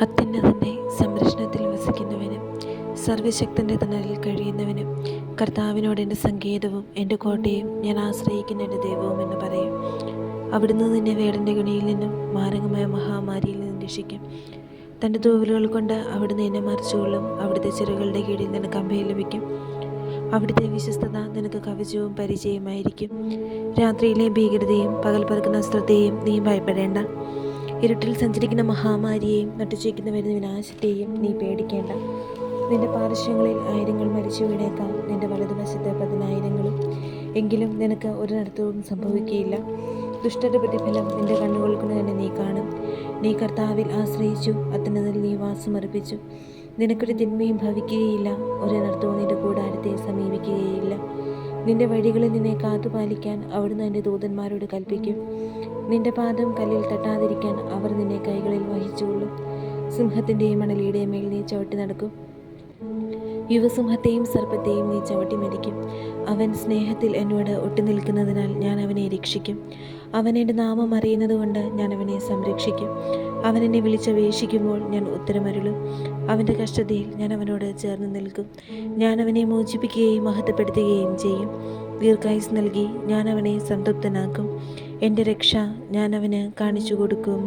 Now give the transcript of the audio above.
അത്യുന്നതൻ്റെ സംരക്ഷണത്തിൽ വസിക്കുന്നവനും സർവശക്തൻ്റെ തണലിൽ കഴിയുന്നവനും കർത്താവിനോട് എൻ്റെ സങ്കേതവും എൻ്റെ കോട്ടയും ഞാൻ ആശ്രയിക്കുന്ന എൻ്റെ ദൈവവും എന്ന് പറയും. അവിടുന്ന് നിന്നെ വേടൻ്റെ കെണിയിൽ നിന്നും മാരകമായ മഹാമാരിയിൽ നിന്നും രക്ഷിക്കും. തൻ്റെ തൂവലുകൾ കൊണ്ട് അവിടുന്ന് എന്നെ മറിച്ചുകൊള്ളും. അവിടുത്തെ ചിറകുകളുടെ കീഴിൽ നിനക്ക് അഭയം ലഭിക്കും. അവിടുത്തെ വിശ്വസ്തത നിനക്ക് കവചവും പരിചയമായിരിക്കും. രാത്രിയിലെ ഭീകരതയും പകൽ പറക്കുന്ന അസ്ത്രത്തെയും നീ ഭയപ്പെടേണ്ട. ഇരുട്ടിൽ സഞ്ചരിക്കുന്ന മഹാമാരിയെയും നട്ടുച്ചയ്ക്കുന്ന വരുന്ന വിനാശത്തെയും നീ പേടിക്കേണ്ട. നിന്റെ പാർശ്വങ്ങളിൽ 1000 മരിച്ചു വീണേക്കാം, നിന്റെ വലതുവശത്ത് 10,000. എങ്കിലും നിനക്ക് ഒരു നഷ്ടവും സംഭവിക്കുകയില്ല. ദുഷ്ടരുടെ പ്രതിഫലം നിന്റെ കണ്ണുകൾ കൊണ്ട് തന്നെ നീ കാണും. നീ കർത്താവിൽ ആശ്രയിച്ചു, അത്യുന്നതനിൽ നീ വാസമർപ്പിച്ചു. നിനക്കൊരു തിന്മയും ഭവിക്കുകയില്ല, ഒരു നഷ്ടവും നിന്റെ കൂടാരത്തെ സമീപിക്കുകയില്ല. നിന്റെ വഴികളിൽ നിന്നെ കാത്തുപാലിക്കാൻ അവിടുന്ന് എൻ്റെ ദൂതന്മാരോട് കൽപ്പിക്കും. നിന്റെ പാദം കല്ലിൽ തട്ടാതിരിക്കാൻ അവർ നിന്നെ കൈകളിൽ വഹിച്ചുകൊള്ളും. സിംഹത്തിൻ്റെയും മണലിയുടെയും മേൽ നീ ചവിട്ടി നടക്കും. യുവസിംഹത്തെയും സർപ്പത്തെയും നീ ചവിട്ടി മരിക്കും. അവൻ സ്നേഹത്തിൽ എന്നോട് ഒട്ടുനിൽക്കുന്നതിനാൽ ഞാൻ അവനെ രക്ഷിക്കും. അവൻ എൻ്റെ നാമം അറിയുന്നത് കൊണ്ട് ഞാൻ അവനെ സംരക്ഷിക്കും. അവൻ എന്നെ വിളിച്ചപേക്ഷിക്കുമ്പോൾ ഞാൻ ഉത്തരമരുളും. അവൻ്റെ കഷ്ടതയിൽ ഞാൻ അവനോട് ചേർന്ന് നിൽക്കും. ഞാൻ അവനെ മോചിപ്പിക്കുകയും മഹത്വപ്പെടുത്തുകയും ചെയ്യും. ദീർഘായുസ് നൽകി ഞാൻ അവനെ സംതൃപ്തനാക്കും. എൻ്റെ രക്ഷ ഞാൻ അവന് കാണിച്ചു കൊടുക്കും.